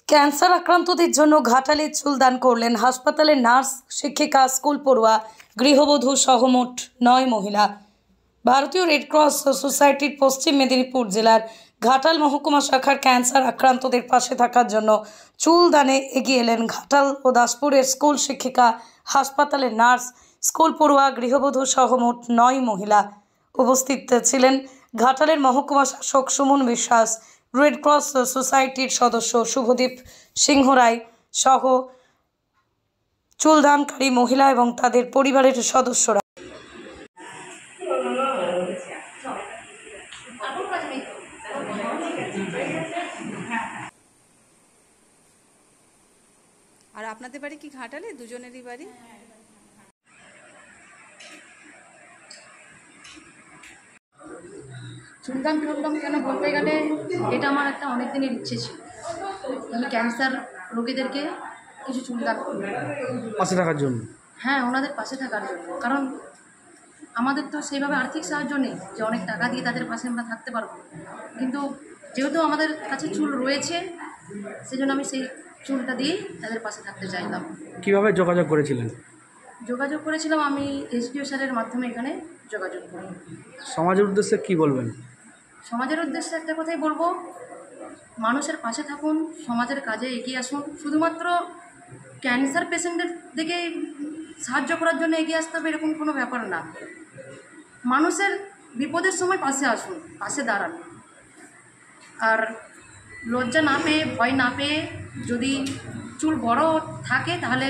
Cancer আক্রান্তদের জন্য ঘাটালে চুলদান করলেন হাসপাতালের নার্স, শিক্ষিকা, স্কুল পড়ুয়া, গৃহবধূ সহ মোট 9 মহিলা। ভারতীয় রেড ক্রস সোসাইটির পশ্চিম মেদিনীপুর জেলার ঘাটাল মহকুমা শাখার ক্যান্সার আক্রান্তদের পাশে থাকার জন্য চুলদানে এগিয়ে এলেন ঘাটাল ও দাসপুরের স্কুল শিক্ষিকা, হাসপাতালের নার্স, স্কুল পড়ুয়া, গৃহবধূ সহ মোট 9 মহিলা। উপস্থিত ছিলেন ঘাটালের মহকুমা শাসক সুমন বিশ্বাস, রেড ক্রস সোসাইটির সদস্য শুভদীপ সিংহ রায় সহ চুলদানকারী মহিলা এবং তাদের পরিবারের সদস্যরা। আর আপনাদের বাড়ি কি ঘাটালে? দুজনেরই বাড়ি? চুলদান করলাম কেন বলতে গেলে এটা আমার একটা অনেক দিনের ইচ্ছে ছিল। আমি ক্যান্সার রোগীদেরকে কিছু চুলদান করব পাশে থাকার জন্য। হ্যাঁ, ওনাদের পাশে থাকার জন্য। কারণ আমাদের তো সেইভাবে আর্থিক সাহায্য নেই যে অনেক টাকা দিয়ে তাদের পাশে আমরা থাকতে পারবো, কিন্তু যেহেতু আমাদের কাছে চুল রয়েছে সেজন্য আমি সেই চুলটা দিয়েই তাদের পাশে থাকতে চাইতাম। কিভাবে যোগাযোগ করেছিলেন? যোগাযোগ করেছিলাম আমি এসডিও স্যারের মাধ্যমে এখানে যোগাযোগ করি। সমাজের উদ্দেশ্যে কি বলবেন? সমাজের উদ্দেশ্যে একটা কথাই বলবো, মানুষের পাশে থাকুন, সমাজের কাজে এগিয়ে আসুন। শুধুমাত্র ক্যান্সার পেশেন্টদের দিকে সাহায্য করার জন্য এগিয়ে আসতে হবে এরকম কোনো ব্যাপার না। মানুষের বিপদের সময় পাশে আসুন, পাশে দাঁড়ান। আর লজ্জা না পেয়ে, ভয় না পেয়ে, যদি চুল বড় থাকে তাহলে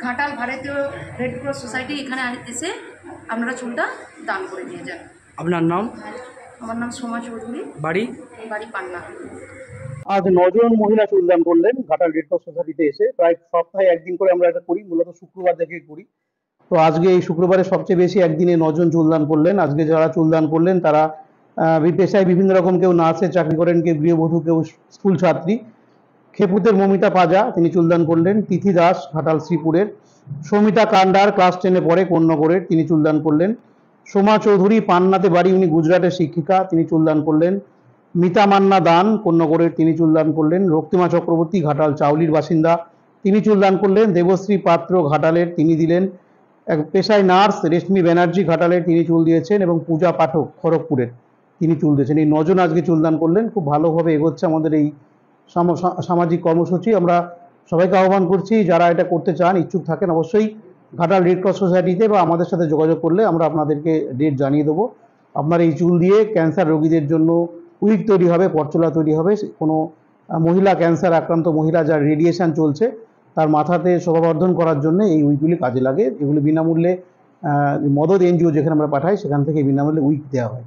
ঘাটাল ভারতীয় রেড ক্রস সোসাইটি এখানে এসে আপনারা চুলটা দান করে দিয়ে যান। আপনার নাম? আমার নাম সোমা চৌধুরী, বাড়ি? বাড়ি পান্না। আজ 9 জন মহিলা চুলদান করলেন ঘাটাল রেড ক্রস সোসাইটিতে এসে। প্রায় সপ্তাহে একদিন করে আমরা এটা করি, মূলত শুক্রবার থেকে করি। তো আজকে এই শুক্রবারে সবচেয়ে বেশি একদিনে 9 জন চুলদান করলেন। আজকে যারা চুলদান করলেন তারা পেশায় বিভিন্ন রকম, কেউ নার্সের চাকরি করেন, কেউ গৃহবধূ, কেউ স্কুল ছাত্রী। খেপুতের মমিতা পাজা তিনি চুলদান করলেন। তিথি দাস ঘাটাল শ্রীপুরের। সমিতা কান্ডার ক্লাস 10-এ পড়ে কোন্নগরের, তিনি চুলদান করলেন। সোমা চৌধুরী পান্নাতে বাড়ি, উনি গুজরাটের শিক্ষিকা, তিনি চুলদান করলেন। মিতা মান্না দান কোন্নগরের, তিনি চুলদান করলেন। রক্তিমা চক্রবর্তী ঘাটাল চাউলির বাসিন্দা, তিনি চুলদান করলেন। দেবশ্রী পাত্র ঘাটালের, তিনি দিলেন। এক পেশায় নার্স রেশমি ব্যানার্জি ঘাটালের, তিনি চুল দিয়েছেন। এবং পূজা পাঠক খড়গপুরের, তিনি চুল দিয়েছেন। এই 9 জন আজকে চুলদান করলেন। খুব ভালোভাবে এগোচ্ছে আমাদের এই সামাজিক কর্মসূচি। আমরা সবাইকে আহ্বান করছি, যারা এটা করতে চান, ইচ্ছুক থাকেন, অবশ্যই ঘাটাল রেড ক্রস সোসাইটিতে বা আমাদের সাথে যোগাযোগ করলে আমরা আপনাদেরকে ডেট জানিয়ে দেবো। আপনার এই চুল দিয়ে ক্যান্সার রোগীদের জন্য উইক তৈরি হবে, পরচুলা তৈরি হবে। কোনো মহিলা, ক্যান্সার আক্রান্ত মহিলা যার রেডিয়েশন চলছে, তার মাথাতে শোভাবর্ধন করার জন্য এই উইকগুলি কাজে লাগে। এগুলি বিনামূল্যে মদত এনজিও যেখানে আমরা পাঠাই সেখান থেকে বিনামূল্যে উইক দেওয়া হয়।